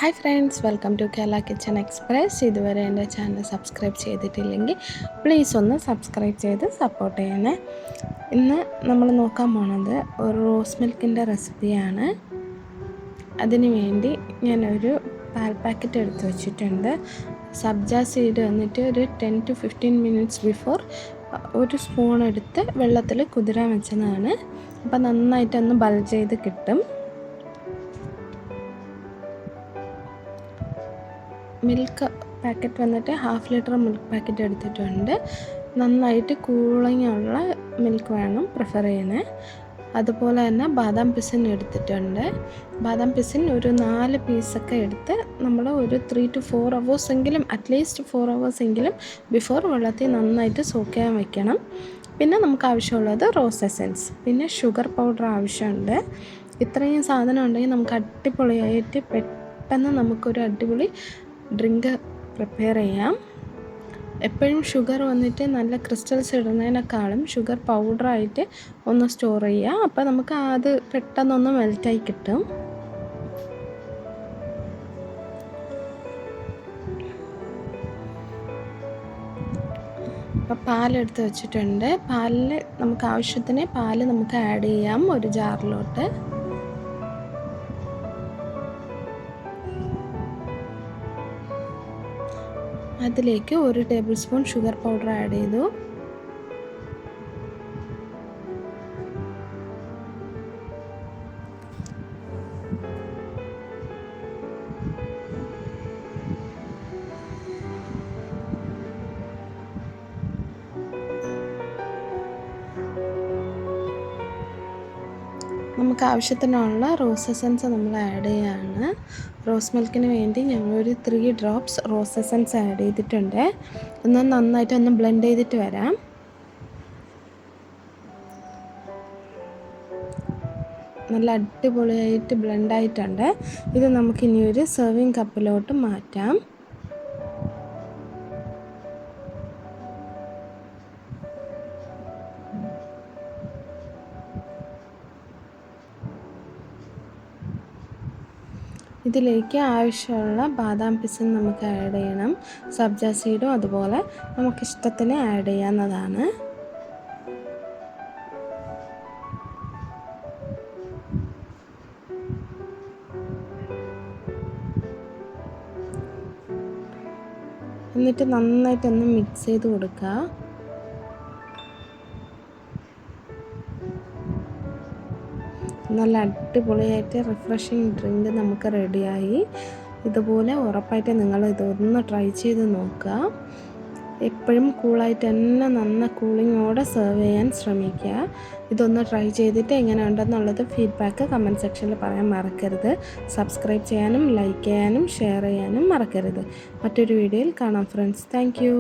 Hi friends, welcome to Kerala kitchen express. ഇതുവരെ എൻ്റെ channel subscribe ചെയ്തിട്ടില്ലെങ്കിൽ പ്ലീസ് ഒന്ന് സബ്സ്ക്രൈബ് ചെയ്ത് സപ്പോർട്ട് ചെയ്യണേ. ഇന്ന് നമ്മൾ നോക്കാൻ പോണത് ഒരു റോസ് മിൽക്കിൻ്റെ റെസിപ്പിയാണ്. അതിനു വേണ്ടി ഞാനൊരു പാൽ പാക്കറ്റ് എടുത്ത് വെച്ചിട്ടുണ്ട്. സബ്ജ സീഡ് വന്നിട്ട് ഒരു 10 to 15 മിനിറ്റ്സ് ബിഫോർ ഒരു സ്പൂൺ എടുത്ത് വെള്ളത്തിൽ കുതിരാൻ വെച്ചതാണ്. അപ്പോൾ നന്നായിട്ടൊന്ന് ബൾജ് ചെയ്ത് കിട്ടും. മിൽക്ക് പാക്കറ്റ് വന്നിട്ട് 1/2 ലിറ്റർ മിൽക്ക് പാക്കറ്റ് എടുത്തിട്ടുണ്ട്. നന്നായിട്ട് കൂളിംഗ് ഉള്ള മിൽക്ക് വേണം പ്രിഫർ ചെയ്യണേ. അതുപോലെ തന്നെ ബാദാം പിസിൻ എടുത്തിട്ടുണ്ട്. ബാദാം പിസിൻ ഒരു 4 പീസൊക്കെ എടുത്ത് നമ്മൾ ഒരു 3 to 4 hours എങ്കിലും, അറ്റ്ലീസ്റ്റ് 4 hours എങ്കിലും ബിഫോർ വെള്ളത്തിൽ നന്നായിട്ട് സോക്ക് ചെയ്യാൻ വെക്കണം. പിന്നെ നമുക്ക് ആവശ്യമുള്ളത് റോസ് എസൻസ്, പിന്നെ ഷുഗർ പൗഡർ ആവശ്യമുണ്ട്. ഇത്രയും സാധനം ഉണ്ടെങ്കിൽ നമുക്ക് അടിപൊളിയായിട്ട് പെട്ടെന്ന് നമുക്കൊരു അടിപൊളി ഡ്രിങ്ക് പ്രിപ്പയർ ചെയ്യാം. എപ്പോഴും ഷുഗർ വന്നിട്ട് നല്ല ക്രിസ്റ്റൽസ് ഇടുന്നതിനേക്കാളും ഷുഗർ പൗഡറായിട്ട് ഒന്ന് സ്റ്റോർ ചെയ്യുക. അപ്പോൾ നമുക്ക് അത് പെട്ടെന്നൊന്ന് മെൽറ്റായി കിട്ടും. അപ്പോൾ പാലെടുത്ത് വെച്ചിട്ടുണ്ട്. പാലിൽ നമുക്ക് ആവശ്യത്തിന് പാല് നമുക്ക് ആഡ് ചെയ്യാം ഒരു ജാറിലോട്ട്. അതിലേക്ക് 1 table spoon sugar powder add ചെയ്തു. നമുക്ക് ആവശ്യത്തിനുള്ള റോസ് എസൻസ് നമ്മൾ ആഡ് ചെയ്യാണ്. റോസ് മിൽക്കിന് വേണ്ടി ഞങ്ങളൊരു 3 ഡ്രോപ്സ് റോസ് എസൻസ് ആഡ് ചെയ്തിട്ടുണ്ട്. എന്നാൽ നന്നായിട്ടൊന്ന് ബ്ലെൻഡ് ചെയ്തിട്ട് വരാം. നല്ല അടിപൊളിയായിട്ട് ബ്ലെൻഡായിട്ടുണ്ട്. ഇത് നമുക്കിനി ഒരു സെർവിങ് കപ്പിലോട്ട് മാറ്റാം. ഇതിലേക്ക് ആവശ്യമുള്ള ബാദാം പിസിൻ നമുക്ക് ആഡ് ചെയ്യണം. സബ്ജ സീഡും അതുപോലെ നമുക്കിഷ്ടത്തിന് ആഡ് ചെയ്യാവുന്നതാണ്. എന്നിട്ട് നന്നായിട്ടൊന്ന് മിക്സ് ചെയ്ത് കൊടുക്കുക. നല്ല അടിപൊളിയായിട്ട് റിഫ്രഷിങ് ഡ്രിങ്ക് നമുക്ക് റെഡിയായി. ഇതുപോലെ ഉറപ്പായിട്ട് നിങ്ങൾ ഇതൊന്ന് ട്രൈ ചെയ്ത് നോക്കുക. എപ്പോഴും കൂളായിട്ട് തന്നെ നന്ന കൂളിങ്ങോടെ സെർവ് ചെയ്യാൻ ശ്രമിക്കുക. ഇതൊന്ന് ട്രൈ ചെയ്തിട്ട് എങ്ങനെ ഉണ്ടെന്നുള്ളത് ഫീഡ്ബാക്ക് കമൻറ്റ് സെക്ഷനിൽ പറയാൻ മറക്കരുത്. സബ്സ്ക്രൈബ് ചെയ്യാനും ലൈക്ക് ചെയ്യാനും ഷെയർ ചെയ്യാനും മറക്കരുത്. മറ്റൊരു വീഡിയോയിൽ കാണാം ഫ്രണ്ട്സ്. Thank you.